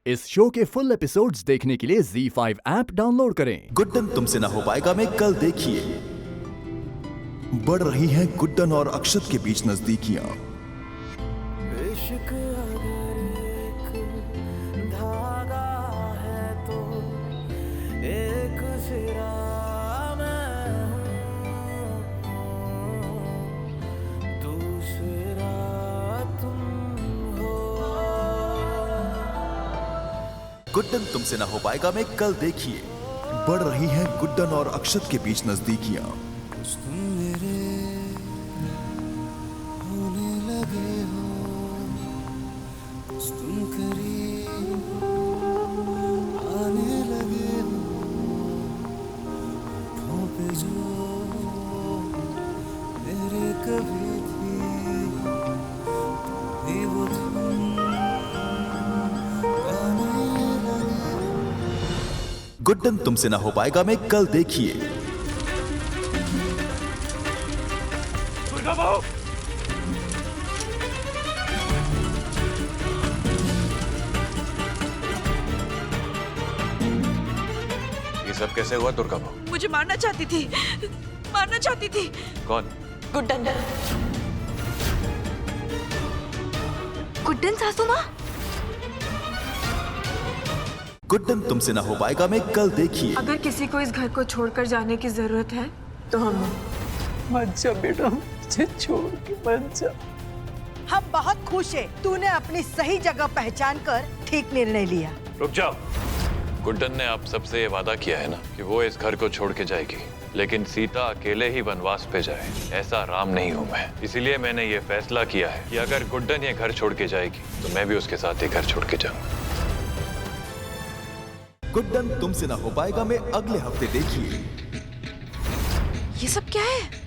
इस शो के full episodes देखने के लिए ZEE5 ऐप डाउनलोड करें। गुड्डन तुमसे ना हो पाएगा में कल देखिए। बढ़ रही हैं गुड्डन और अक्षत के बीच नजदीकियां। इश्क अगर एक धागा है तो एक सिरा मैं हूँ, दूसरा तुम हो। गुड्डन तुमसे ना हो पाएगा में कल देखिए। बढ़ रही हैं गुड्डन और अक्षत के बीच नजदीकियां। तुम मेरे होने लगे हो, तुम करीब आने लगे हो, होठों पे जो मेरे कभी थी वो तुम गाने लगे। गुड्डन तुमसे ना हो पाएगा में कल देखिए। ये सब कैसे हुआ दुर्गा बहू? मुझे मारना चाहती थी। कौन? गुड्डन सासू माँ। गुड्डन तुमसे ना हो पाएगा में कल देखिए। अगर किसी को इस घर को छोड़कर जाने की जरूरत है तो हम मत जा बेटा, मुझे छोड़ के मत जा। हम बहुत खुश हैं। तूने अपनी सही जगह पहचान कर ठीक निर्णय लिया। रुक जाओ। गुड्डन ने आप सबसे ये वादा किया है ना कि वो इस घर को छोड़ के जाएगी, लेकिन सीता अकेले ही वनवास पे जाए, ऐसा राम नहीं हूँ मैं। इसीलिए मैंने ये फैसला किया है कि अगर गुड्डन ये घर छोड़ के जाएगी तो मैं भी उसके साथ ही घर छोड़ के जाऊंगा। गुड्डन तुमसे ना हो पाएगा में अगले हफ्ते देखिए। ये सब क्या है?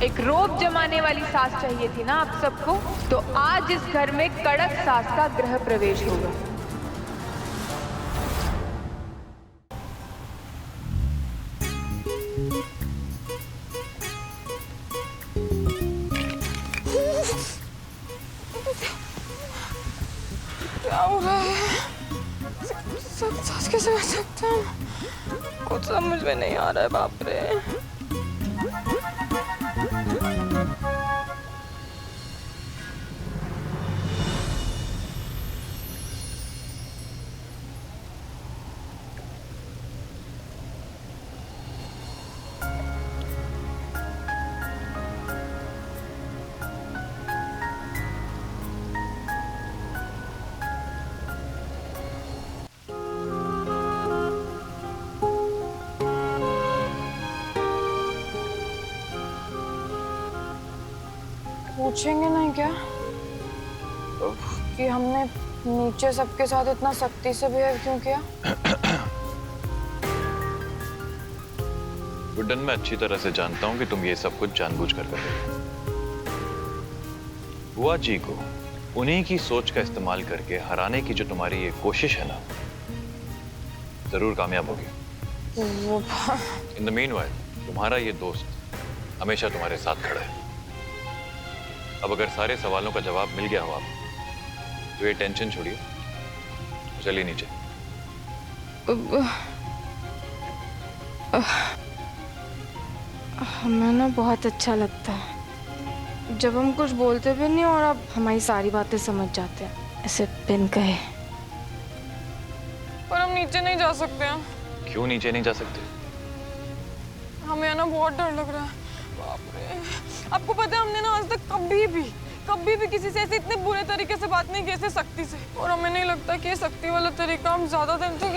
एक रोब जमाने वाली सास चाहिए थी ना आप सबको, तो आज इस घर में कड़क सास का गृह प्रवेश होगा। क्या हो रहा है? सब सास कैसे कर सकते हैं? कुछ समझ में नहीं आ रहा है। बाप रे। पूछेंगे नहीं क्या कि हमने नीचे सबके साथ इतना सख्ती से बिहेव क्यों किया? गुड्डन, मैं अच्छी तरह से जानता हूँ कि तुम ये सब कुछ जानबूझकर कर रहे हो। बुआ जी को उन्हीं की सोच का इस्तेमाल करके हराने की जो तुम्हारी ये कोशिश है ना, जरूर कामयाब होगी। इन द मीनवाइल तुम्हारा ये दोस्त हमेशा तुम्हारे साथ खड़ा है। अब अगर सारे सवालों का जवाब मिल गया हो आपको, तो ये टेंशन छोड़िए, चलिए नीचे। हमें ना बहुत अच्छा लगता है जब हम कुछ बोलते भी नहीं और आप हमारी सारी बातें समझ जाते हैं, ऐसे बिन कहे। पर हम नीचे नहीं जा सकते हैं। क्यों नीचे नहीं जा सकते? हमें ना बहुत डर लग रहा है। बाप रे। आपको पता है हमने ना आज तक कभी भी किसी से ऐसे इतने बुरे तरीके से बात नहीं की, ऐसे सख्ती से। और हमें नहीं लगता कि ये सख्ती वाला तरीका हम ज्यादा दिन तक।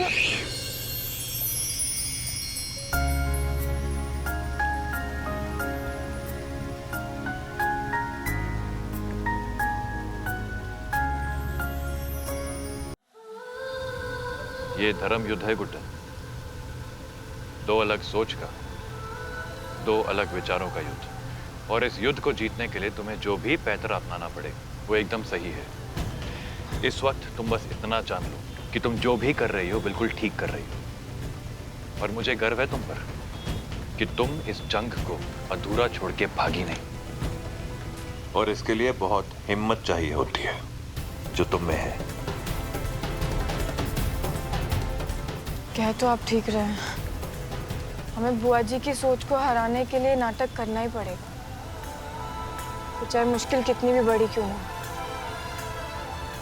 ये धर्म युद्ध है गुड्डन, दो अलग सोच का, दो अलग विचारों का युद्ध। और इस युद्ध को जीतने के लिए तुम्हें जो भी पैतरा अपनाना पड़े वो एकदम सही है। इस वक्त तुम बस इतना जान लो कि तुम जो भी कर रही हो बिल्कुल ठीक कर रही हो। और मुझे गर्व है तुम पर कि तुम इस जंग को अधूरा छोड़ के भागी नहीं। और इसके लिए बहुत हिम्मत चाहिए होती है जो तुम में है। कह तो आप ठीक रहे हैं, हमें बुआ जी की सोच को हराने के लिए नाटक करना ही पड़ेगा, तो चाहे मुश्किल कितनी भी बड़ी क्यों ना,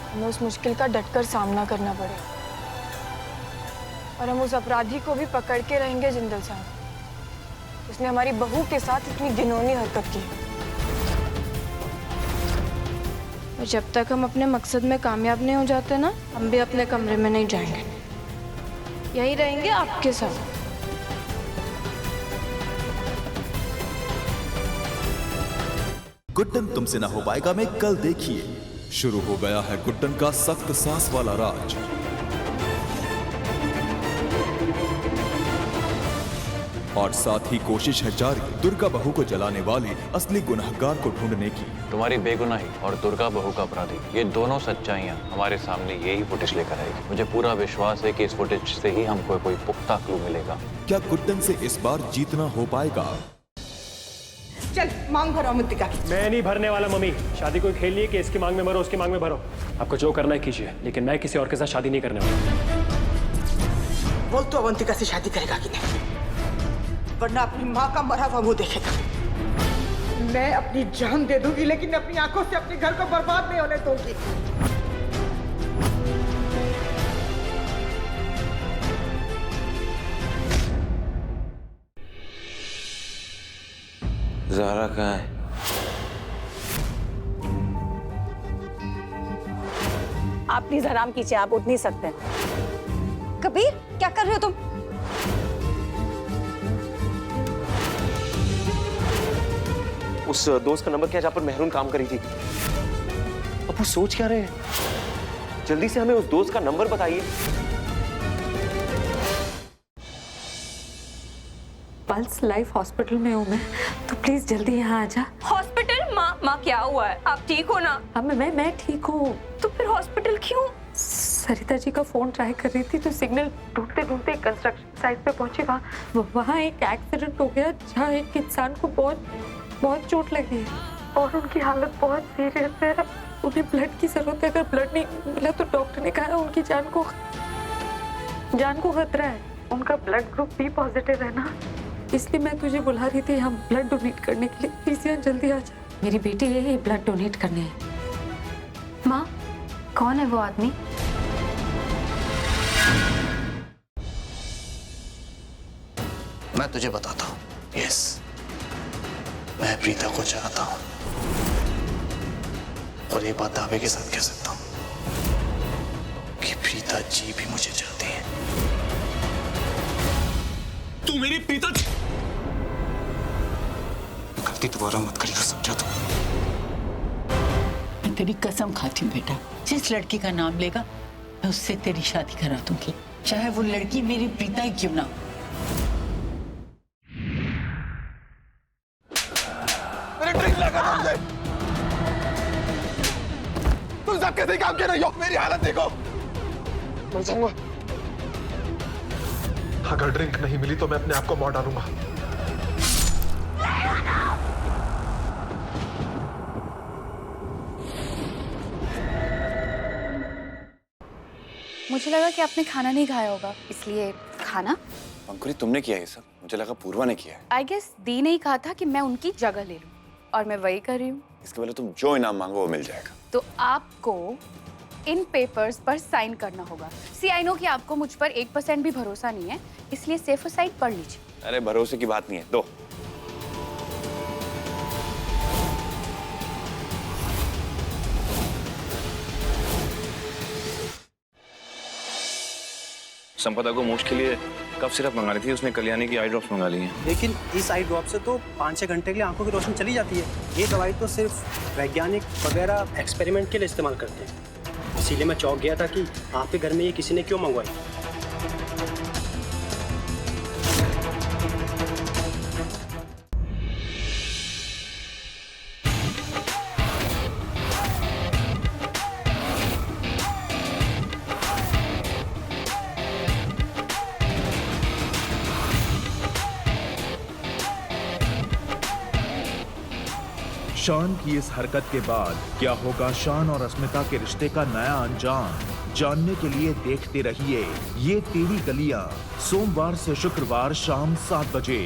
हमें उस मुश्किल का डटकर सामना करना पड़ेगा। और हम उस अपराधी को भी पकड़ के रहेंगे जिंदल साहब, उसने हमारी बहू के साथ इतनी घिनौनी हरकत की। और जब तक हम अपने मकसद में कामयाब नहीं हो जाते ना, हम भी अपने कमरे में नहीं जाएंगे, यही रहेंगे आपके साथ। गुड्डन तुमसे ना हो पाएगा में कल देखिए। शुरू हो गया है गुड्डन का सख्त सांस वाला राज। और साथ ही कोशिश है जारी दुर्गा बहू को जलाने वाले असली गुनहगार को ढूंढने की। तुम्हारी बेगुनाही और दुर्गा बहू का अपराधी, ये दोनों सच्चाइयां हमारे सामने यही फुटेज लेकर आएगी। मुझे पूरा विश्वास है कि इस फुटेज से ही हमको कोई पुख्ता क्लू मिलेगा। क्या गुड्डन से इस बार जीतना हो पाएगा? चल मांग भरो अवंतिका की। मैं नहीं भरने वाला मम्मी, शादी कोई खेल नहीं है कि इसकी मांग में भरो उसकी मांग में भरो। आपको जो करना है कीजिए, लेकिन मैं किसी और के साथ शादी नहीं करने वाला। बोल तो अवंतिका से शादी करेगा कि नहीं, वरना अपनी माँ का मरा हुआ मुंह देखेगा। मैं अपनी जान दे दूंगी लेकिन अपनी आंखों से अपने घर को बर्बाद नहीं होने दूंगी। ज़ारा कहाँ है? आप प्लीज आराम कीजिए, आप उठ नहीं सकते। कबीर क्या कर रहे हो तुम? उस दोस्त का नंबर क्या जहाँ पर मेहरून काम करी थी? अब वो सोच क्या रहे हैं? जल्दी से हमें उस दोस्त का नंबर बताइए। पल्स लाइफ हॉस्पिटल में हूँ मैं, तो प्लीज जल्दी यहाँ आ जा। हॉस्पिटल? माँ क्या हुआ है? आप ठीक हो ना? अब मैं ठीक हूँ। तो फिर हॉस्पिटल क्यों? सरिता जी का फोन ट्राई कर रही थी तो सिग्नल ढूंढते ढूंढते कंस्ट्रक्शन साइट पे पहुंची। वहाँ एक एक्सीडेंट हो गया जहाँ एक इंसान को बहुत चोट लगी है और उनकी हालत बहुत सीरियस है। उन्हें ब्लड की जरूरत है, अगर ब्लड नहीं मिला तो डॉक्टर ने कहा उनकी जान को खतरा है। उनका ब्लड ग्रुप बी पॉजिटिव है ना, इसलिए मैं तुझे बुला रही थी हम ब्लड डोनेट करने के लिए। प्लीज यहाँ जल्दी आ जा। मेरी बेटी यही ब्लड डोनेट करने है। माँ कौन है वो आदमी? मैं तुझे बताता हूँ। यस, मैं प्रीता को चाहता हूँ और ये बात दावे के साथ कह सकता हूँ कि प्रीता जी भी मुझे चाहती है। तू मेरी प्रीता गलती दोबारा मत करियो, समझा तू? मैं तेरी कसम खाती हूँ बेटा, जिस लड़की का नाम लेगा मैं उससे तेरी शादी करा दूंगी, चाहे वो लड़की मेरी प्रीता ही क्यों ना हो। तुम सब कैसे काम कर रही हो? मेरी हालत देखो, मर जाऊंगा। अगर ड्रिंक नहीं मिली तो मैं अपने आप को मार डालूंगा। मुझे लगा कि आपने खाना नहीं खाया होगा, इसलिए खाना। अंकुरी तुमने किया ये सब? मुझे लगा पूर्वा ने किया है। आई गेस दी ने ही कहा था कि मैं उनकी जगह ले लूं और मैं वही कर रही हूँ। इसके पहले तुम जो इनाम मांगो वो मिल जाएगा। तो आपको इन पेपर्स पर साइन करना होगा। सी आई नो कि आपको मुझ पर 1% भी भरोसा नहीं है, इसलिए सेफर साइड पढ़ लीजिए। अरे भरोसे की बात नहीं है, दो। संपदा को मूछ के लिए कफ सिरप मंगा ली थी उसने, कल्याणी की आई ड्रॉप्स मंगा ली हैं। लेकिन इस आई ड्रॉप से तो 5-6 घंटे के लिए आंखों की रोशनी चली जाती है। ये दवाई तो सिर्फ वैज्ञानिक वगैरह एक्सपेरिमेंट के लिए इस्तेमाल करते हैं, इसीलिए मैं चौंक गया था कि आपके घर में ये किसी ने क्यों मंगवाई। शान की इस हरकत के बाद क्या होगा शान और अस्मिता के रिश्ते का नया अंजाम, जानने के लिए देखते रहिए ये तेरी गलियां, सोमवार से शुक्रवार शाम 7 बजे।